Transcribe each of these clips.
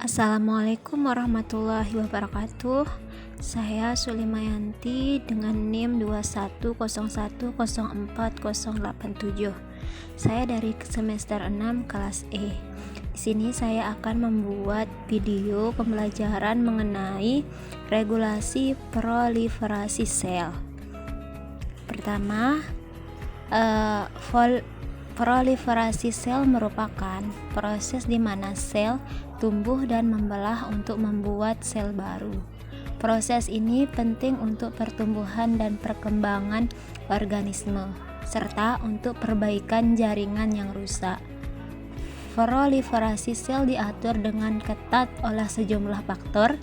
Assalamualaikum warahmatullahi wabarakatuh. Saya Sulimayanti dengan NIM 2101040087. Saya dari semester 6 kelas E. Di sini saya akan membuat video pembelajaran mengenai regulasi proliferasi sel. Pertama, proliferasi sel merupakan proses di mana sel tumbuh dan membelah untuk membuat sel baru. Proses ini penting untuk pertumbuhan dan perkembangan organisme, serta untuk perbaikan jaringan yang rusak. Proliferasi sel diatur dengan ketat oleh sejumlah faktor,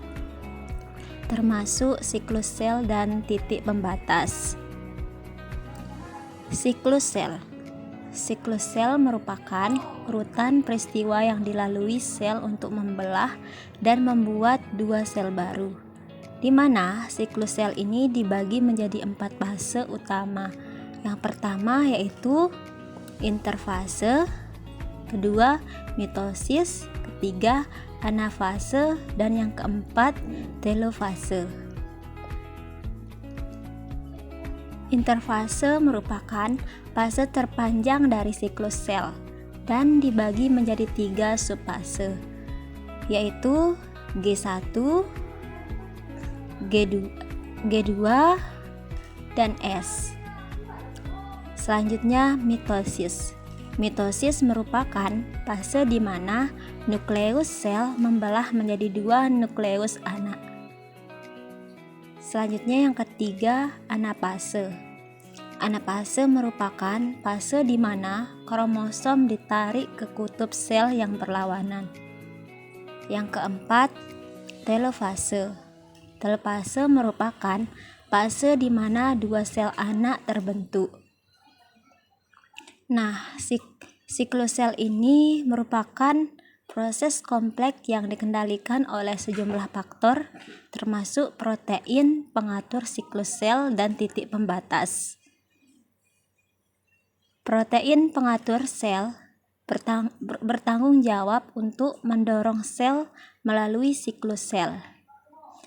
termasuk siklus sel dan titik pembatas. Siklus sel. Siklus sel merupakan urutan peristiwa yang dilalui sel untuk membelah dan membuat dua sel baru, di mana siklus sel ini dibagi menjadi 4 fase utama. Yang pertama yaitu interfase, kedua mitosis, ketiga anafase, dan yang keempat telofase. Interfase merupakan fase terpanjang dari siklus sel dan dibagi menjadi 3 subfase, yaitu G1, G2, dan S. Selanjutnya mitosis. Mitosis merupakan fase di mana nukleus sel membelah menjadi 2 nukleus anak. Selanjutnya yang ketiga, anafase. Anafase merupakan fase di mana kromosom ditarik ke kutub sel yang berlawanan. Yang keempat, telofase. Telofase merupakan fase di mana 2 sel anak terbentuk. Nah, siklus sel ini merupakan proses kompleks yang dikendalikan oleh sejumlah faktor, termasuk protein pengatur siklus sel dan titik pembatas. Protein pengatur sel bertanggung jawab untuk mendorong sel melalui siklus sel.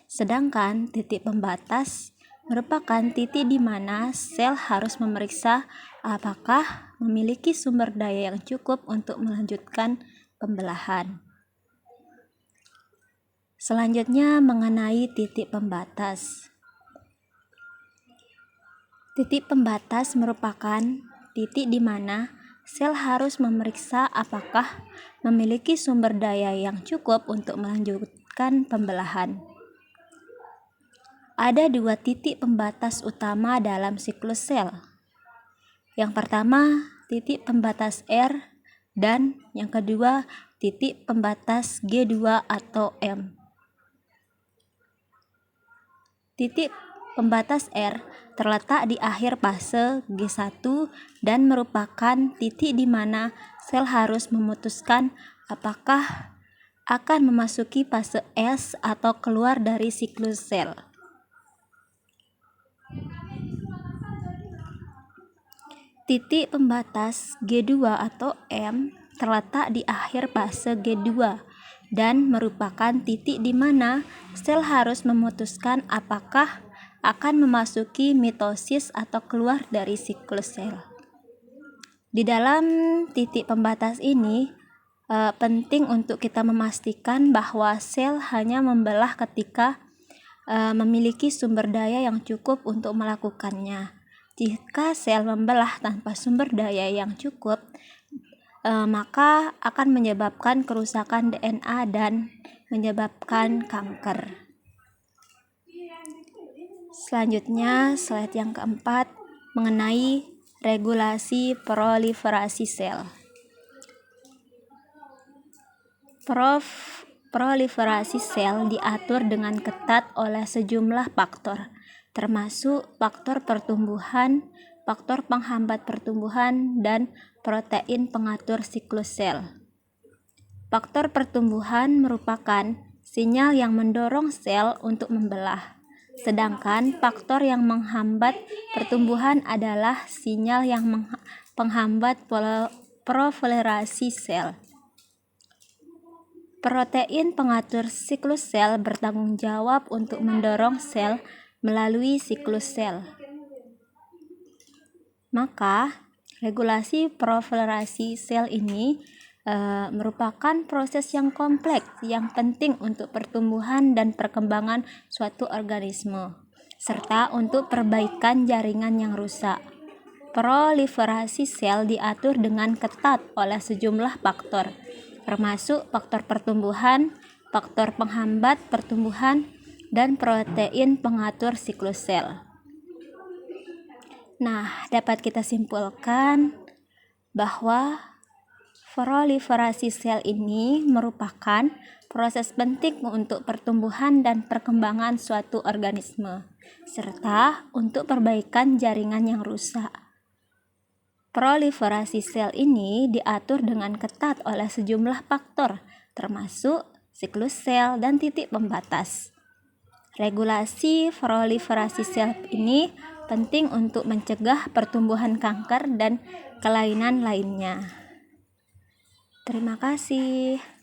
Sedangkan titik pembatas merupakan titik di mana sel harus memeriksa apakah memiliki sumber daya yang cukup untuk melanjutkan pembelahan. Selanjutnya mengenai titik pembatas. Titik pembatas merupakan titik di mana sel harus memeriksa apakah memiliki sumber daya yang cukup untuk melanjutkan pembelahan. Ada 2 titik pembatas utama dalam siklus sel. Yang pertama, titik pembatas R, dan yang kedua, titik pembatas G2 atau M. Titik pembatas R terletak di akhir fase G1 dan merupakan titik di mana sel harus memutuskan apakah akan memasuki fase S atau keluar dari siklus sel. Titik pembatas G2 atau M terletak di akhir fase G2 dan merupakan titik di mana sel harus memutuskan apakah akan memasuki mitosis atau keluar dari siklus sel. Di dalam titik pembatas ini penting untuk kita memastikan bahwa sel hanya membelah ketika memiliki sumber daya yang cukup untuk melakukannya. Jika sel membelah tanpa sumber daya yang cukup, maka akan menyebabkan kerusakan DNA dan menyebabkan kanker. Selanjutnya, slide yang keempat mengenai regulasi proliferasi sel. Proliferasi sel diatur dengan ketat oleh sejumlah faktor, termasuk faktor pertumbuhan, faktor penghambat pertumbuhan, dan protein pengatur siklus sel. Faktor pertumbuhan merupakan sinyal yang mendorong sel untuk membelah, sedangkan faktor yang menghambat pertumbuhan adalah sinyal yang penghambat proliferasi sel. Protein pengatur siklus sel bertanggung jawab untuk mendorong sel melalui siklus sel. Maka, regulasi proliferasi sel ini merupakan proses yang kompleks yang penting untuk pertumbuhan dan perkembangan suatu organisme, serta untuk perbaikan jaringan yang rusak. Proliferasi sel diatur dengan ketat oleh sejumlah faktor, termasuk faktor pertumbuhan, faktor penghambat pertumbuhan, dan protein pengatur siklus sel. Nah, dapat kita simpulkan bahwa proliferasi sel ini merupakan proses penting untuk pertumbuhan dan perkembangan suatu organisme, serta untuk perbaikan jaringan yang rusak. Proliferasi sel ini diatur dengan ketat oleh sejumlah faktor, termasuk siklus sel dan titik pembatas. Regulasi proliferasi sel ini penting untuk mencegah pertumbuhan kanker dan kelainan lainnya. Terima kasih.